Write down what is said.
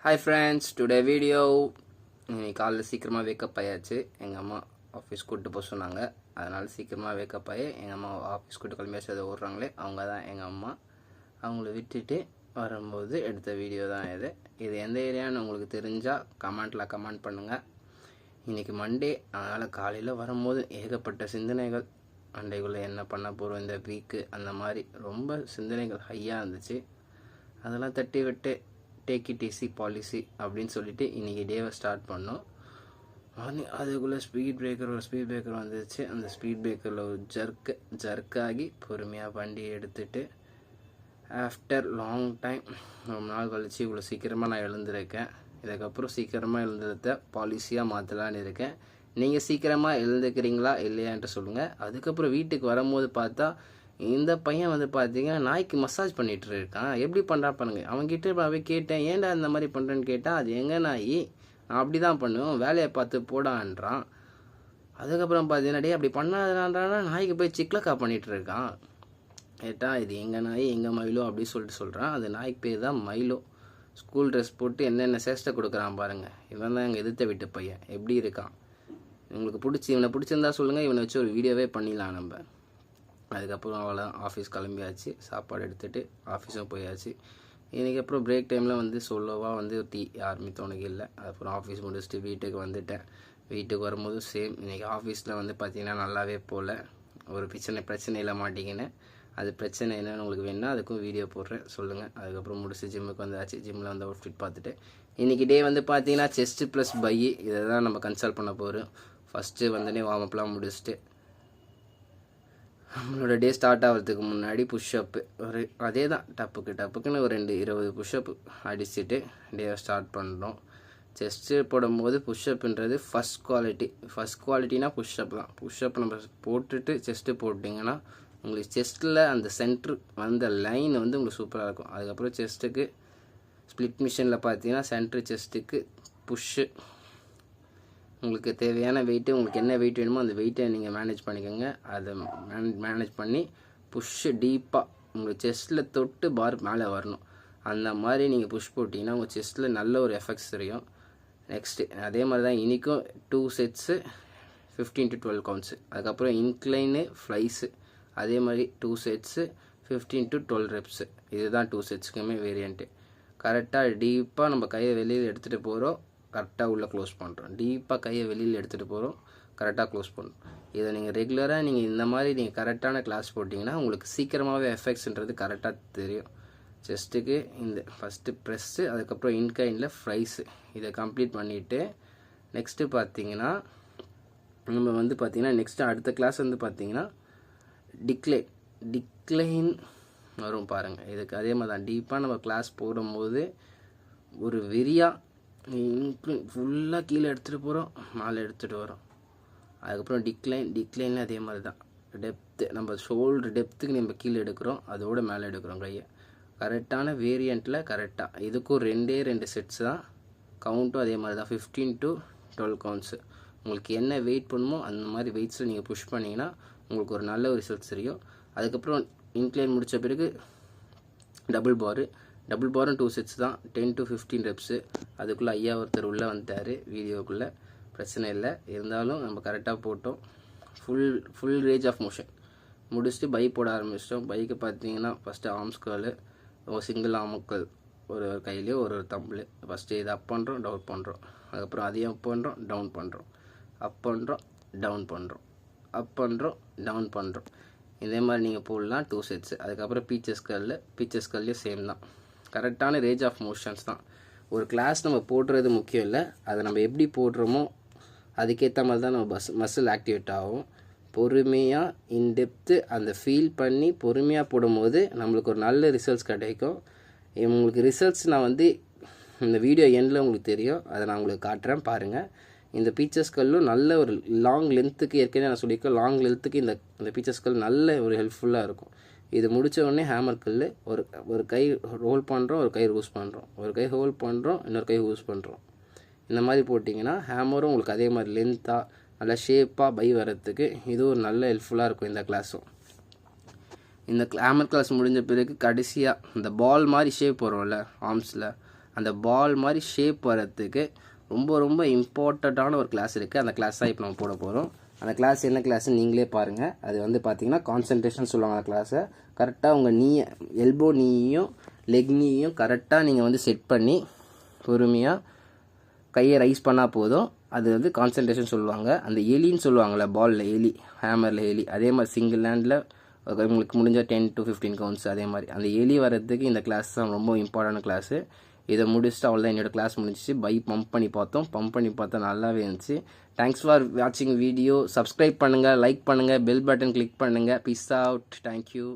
Hi friends, today video இன்னைக்கு காலைல சீக்கிரமாக வேக்கப் ஆயாச்சு. எங்கள் அம்மா ஆஃபீஸ் கூப்பிட்டு போக சொன்னாங்க. அதனால் சீக்கிரமாக வேக்கப் ஆகி எங்கள் அம்மா ஆஃபீஸ் கூப்பிட்டு கிளம்பியாச்சு. அதை ஓடுறாங்களே அவங்க தான் எங்கள் அம்மா. அவங்கள விட்டுட்டு வரும்போது எடுத்த வீடியோ தான் இது. இது எந்த ஏரியான்னு உங்களுக்கு தெரிஞ்சால் கமெண்ட்டில் கமெண்ட் பண்ணுங்கள். இன்றைக்கி மண்டே, அதனால் காலையில் வரும்போது ஏகப்பட்ட சிந்தனைகள். மண்டேக்குள்ளே என்ன பண்ண போகிறோம் இந்த வீக்கு, அந்த மாதிரி ரொம்ப சிந்தனைகள் ஹையாக இருந்துச்சு. அதெல்லாம் தட்டி விட்டு டேக் இட் ஈஸி பாலிசி அப்படின்னு சொல்லிட்டு இன்றைக்கி டேவை ஸ்டார்ட் பண்ணோம். அதுக்குள்ளே ஸ்பீட் பிரேக்கர் வந்துச்சு. அந்த ஸ்பீட் பிரேக்கரில் ஒரு ஜர்க்காகி பொறுமையாக வண்டியை எடுத்துகிட்டு ஆஃப்டர் லாங் டைம் ரொம்ப நாள் கழிச்சு இவ்வளோ சீக்கிரமாக நான் எழுந்திருக்கேன். இதுக்கப்புறம் சீக்கிரமாக எழுந்துறத பாலிசியாக மாற்றலான்னு இருக்கேன். நீங்கள் சீக்கிரமாக எழுந்துக்கிறீங்களா இல்லையான்ட்டு சொல்லுங்கள். அதுக்கப்புறம் வீட்டுக்கு வரும்போது பார்த்தா இந்த பையன் பார்த்தீங்கன்னா நாய்க்கு மசாஜ் பண்ணிகிட்டு இருக்கான். எப்படி பண்ணுறா பண்ணுங்க. அவன்கிட்ட போய் கேட்டேன், ஏன்டா இந்த மாதிரி பண்ணுறேன்னு கேட்டால், அது எங்கே நாய், நான் அப்படி தான் பண்ணுவோம், வேலையை பார்த்து போடான்றான். அதுக்கப்புறம் பார்த்தீங்கன்னா டே அப்படி பண்ணாதான்றானா நாய்க்கு போய் சிக்லக்கா பண்ணிகிட்டு இருக்கான். கேட்டால் இது எங்கள் நாய் எங்கள் மயிலோ அப்படி சொல்கிறான். அது நாய்க்கு பேர் தான் மயிலோ. ஸ்கூல் ட்ரெஸ் போட்டு என்னென்ன சேஷ்டை கொடுக்குறான் பாருங்கள். இவன் தான் எங்கள் எதிர்த்த வீட்டு பையன். எப்படி இருக்கான் உங்களுக்கு இவனை பிடிச்சிருந்தா சொல்லுங்கள். இவனை வச்சு ஒரு வீடியோவே பண்ணிடலாம் நம்ம. அதுக்கப்புறம் அவளை ஆஃபீஸ் கிளம்பியாச்சு. சாப்பாடு எடுத்துகிட்டு ஆஃபீஸும் போயாச்சு. இன்றைக்கி அப்புறம் பிரேக் டைமில் சொல்லவா டீ யாருமே தோணுக்கு இல்லை. அதுக்கப்புறம் ஆஃபீஸ் முடிச்சுட்டு வீட்டுக்கு வந்துட்டேன். வீட்டுக்கு வரும்போது சேம். இன்றைக்கி ஆஃபீஸில் பார்த்திங்கன்னா நல்லாவே போகல. ஒரு பிரச்சனையில் மாட்டிக்கினேன். அது பிரச்சனை என்னென்னு உங்களுக்கு வேணுன்னா அதுக்கும் வீடியோ போடுறேன், சொல்லுங்கள். அதுக்கப்புறம் முடிச்சு ஜிம்முக்கு வந்தாச்சு. ஜிம்மில் அவுட்ஃபிட் பார்த்துட்டு இன்றைக்கி டே பார்த்தீங்கன்னா செஸ்ட்டு ப்ளஸ் பை இதை தான் நம்ம கன்சல்ட் பண்ண போகிறோம். ஃபஸ்ட்டு வார்ம் முடிச்சுட்டு நம்மளோட டே ஸ்டார்ட் ஆகிறதுக்கு முன்னாடி புஷ்அப்பு அதே தான் டப்புக்குன்னு ஒரு 20 புஷ்அப் அடிச்சுட்டு டேவை ஸ்டார்ட் பண்ணுறோம். செஸ்ட்டு போடும்போது புஷ்அப்புன்றது ஃபஸ்ட் குவாலிட்டினா புஷ்அப் தான். புஷ்அப் நம்ம போட்டுட்டு செஸ்ட்டு போட்டிங்கன்னா உங்களுக்கு செஸ்ட்டில் அந்த சென்ட்ரு வந்த லைன் உங்களுக்கு சூப்பராக இருக்கும். அதுக்கப்புறம் செஸ்ட்டுக்கு ஸ்ப்ளிட் மிஷினில் பார்த்தீங்கன்னா சென்ட்ரு செஸ்ட்டுக்கு புஷ்ஷு உங்களுக்கு தேவையான வெயிட்டு, உங்களுக்கு என்ன வெயிட் வேணுமோ அந்த வெயிட்டை நீங்கள் மேனேஜ் பண்ணிக்கோங்க. அதை மேனேஜ் பண்ணி புஷ்ஷு டீப்பாக உங்களுக்கு செஸ்ட்டில் தொட்டு பார் மேலே வரணும். அந்த மாதிரி நீங்கள் புஷ் போட்டிங்கன்னா உங்கள் செஸ்ட்டில் நல்ல ஒரு எஃபெக்ட்ஸ் தெரியும். நெக்ஸ்ட்டு அதே மாதிரி தான் இன்றைக்கும் 2 செட்ஸு 15 to 12 கவுண்ட்ஸு. அதுக்கப்புறம் இன்க்ளைனு ஃப்ளைஸு அதே மாதிரி 2 செட்ஸு 15 to 12 ரெப்ஸு. இதுதான் 2 செட்ஸுக்குமே வேரியண்ட்டு. கரெக்டாக டீப்பாக நம்ம கையை வெளியில் எடுத்துகிட்டு போகிறோம், கரெக்டாக உள்ளே க்ளோஸ் பண்ணுறோம். டீப்பாக கையை வெளியில் எடுத்துகிட்டு போகிறோம், கரெக்டாக க்ளோஸ் பண்ணுறோம். இதை நீங்கள் ரெகுலராக இந்த மாதிரி நீங்கள் கரெக்டான கிளாஸ் போட்டிங்கன்னா உங்களுக்கு சீக்கிரமாகவே எஃபெக்ட்ஸ்ன்றது கரெக்டாக தெரியும். செஸ்ட்டுக்கு இந்த ஃபஸ்ட்டு ப்ரெஸ்ஸு, அதுக்கப்புறம் இன்கைனில் ஃப்ரைஸு இதை கம்ப்ளீட் பண்ணிவிட்டு நெக்ஸ்ட்டு பார்த்தீங்கன்னா நம்ம பார்த்திங்கன்னா நெக்ஸ்ட்டு அடுத்த கிளாஸ் பார்த்தீங்கன்னா டிக்ளைன் வரும் பாருங்கள். இதுக்கு அதே மாதிரி தான் டீப்பாக நம்ம கிளாஸ் போடும்போது ஒரு வெறியாக ஃபுல்லாக கீழே எடுத்துகிட்டு போகிறோம், மேலே எடுத்துகிட்டு வரோம். அதுக்கப்புறம் டிக்ளைனில் அதே மாதிரி தான் டெப்த்து, நம்ம ஷோல்டர் டெப்த்துக்கு நம்ம கீழே எடுக்கிறோம், அதோடு மேலே எடுக்கிறோம் கையை. கரெக்டான வேரியண்ட்டில் கரெக்டாக இதுக்கும் 2 செட்ஸ் தான். கவுண்ட்டும் அதே மாதிரி தான் 15 to 12 கவுண்ட்ஸு. உங்களுக்கு என்ன வெயிட் பண்ணுமோ அந்த மாதிரி வெயிட்ஸில் நீங்கள் புஷ் பண்ணிங்கன்னா உங்களுக்கு ஒரு நல்ல ஒரு ரிசல்ட்ஸ் தெரியும். அதுக்கப்புறம் இன்க்ளைன் முடித்த பிறகு டபுள் பாரும் 2 செட்ஸ் தான். 10 to 15 ரெப்ஸு. அதுக்குள்ளே ஐயா ஒருத்தர் உள்ளே வந்துட்டார் வீடியோக்குள்ளே, பிரச்சனை இல்லை. இருந்தாலும் நம்ம கரெக்டாக போட்டோம். ஃபுல் ரேஞ்ச் ஆஃப் மோஷன் முடிச்சுட்டு பை போட ஆரம்பிச்சிட்டோம். பைக்கு பார்த்தீங்கன்னா ஃபஸ்ட்டு ஆர்ம்ஸ் கர்லு, சிங்கிள் ஆமுக்கள் ஒரு கையிலேயே ஒரு தம்பிள். ஃபஸ்ட்டு இதை அப் பண்ணுறோம், டவுன் பண்ணுறோம். அதுக்கப்புறம் அதையும் அப் பண்ணுறோம், டவுன் பண்ணுறோம், அப் பண்ணுறோம், டவுன் பண்ணுறோம், அப் பண்ணுறோம், டவுன் பண்ணுறோம். இதே மாதிரி நீங்கள் போடலாம் 2 செட்ஸு. அதுக்கப்புறம் பீச்சஸ் கர்லையும் சேம் தான். கரெக்டான ரேஞ்ச் ஆஃப் மோஷன்ஸ் தான். ஒரு கிளாஸ் நம்ம போடுறது முக்கியம் இல்லை, அதை நம்ம எப்படி போடுறோமோ அதுக்கேற்ற மாதிரி தான் நம்ம மசில் ஆக்டிவேட் ஆகும். பொறுமையாக இன்டெப்த்து அந்த ஃபீல் பண்ணி பொறுமையாக போடும்போது நம்மளுக்கு ஒரு நல்ல ரிசல்ட்ஸ் கிடைக்கும். உங்களுக்கு ரிசல்ட்ஸ் நான் இந்த வீடியோ எண்டில் உங்களுக்கு தெரியும், அதை நான் உங்களுக்கு காட்டுறேன் பாருங்கள். இந்த பீச்சஸ் கல்லும் நல்ல ஒரு லாங் லென்த்துக்கு, ஏற்கனவே நான் சொல்லியிருக்கேன், லாங் லென்த்துக்கு இந்த பீச்சஸ் கல் நல்ல ஒரு ஹெல்ப்ஃபுல்லாக இருக்கும். இது முடித்த உடனே ஹேமர் கல் ஒரு கை ரோல் பண்ணுறோம், ஒரு கை யூஸ் பண்ணுறோம், ஒரு கை ஹோல்ட் பண்ணுறோம், இன்னொரு கை யூஸ் பண்ணுறோம். இந்த மாதிரி போட்டிங்கன்னா ஹேமரும் உங்களுக்கு அதே மாதிரி லென்த்தாக நல்லா ஷேப்பாக பை வரத்துக்கு இது ஒரு நல்ல ஹெல்ப்ஃபுல்லாக இருக்கும். இந்த கிளாஸும் இந்த ஹேமர் கிளாஸ் முடிஞ்ச பிறகு கடைசியாக இந்த பால் மாதிரி ஷேப் வரும்ல ஆர்ம்ஸில், அந்த பால் மாதிரி ஷேப் வரத்துக்கு ரொம்ப ரொம்ப இம்பார்ட்டண்ட்டான ஒரு கிளாஸ் இருக்குது. அந்த கிளாஸ் தான் இப்போ நம்ம போட போகிறோம். அந்த கிளாஸ் என்ன கிளாஸ்ன்னு நீங்களே பாருங்கள். அது வந்து பார்த்தீங்கன்னா கான்சன்ட்ரேஷன் சொல்லுவாங்க. அந்த கிளாஸை கரெக்டாக உங்கள் எல்போ நீயும் லெக் நீயும் கரெக்டாக நீங்கள் வந்து செட் பண்ணி பொறுமையாக கையை ரைஸ் பண்ணால் போதும். அது வந்து கான்சன்ட்ரேஷன் சொல்லுவாங்க. அந்த எலின்னு சொல்லுவாங்கள்ல, பாலில் எலி, ஹேமரில் எலி, அதே மாதிரி சிங்கிள் ஹேண்டில் உங்களுக்கு முடிஞ்ச 10 to 15 கவுண்ட்ஸ். அதே மாதிரி அந்த எலி வர்றதுக்கு இந்த கிளாஸ் தான் ரொம்ப இம்பார்ட்டன்ட் கிளாஸு. இதை முடிச்சுட்டு அவ்வளோதான், என்னோடய கிளாஸ் முடிஞ்சிச்சு. பம்ப் பண்ணி பார்த்தா நல்லாவே இருந்துச்சு. தேங்க்ஸ் ஃபார் வாட்சிங் வீடியோ. சப்ஸ்கிரைப் பண்ணுங்கள், லைக் பண்ணுங்கள், பெல் பட்டன் கிளிக் பண்ணுங்கள். Peace out. தேங்க்யூ.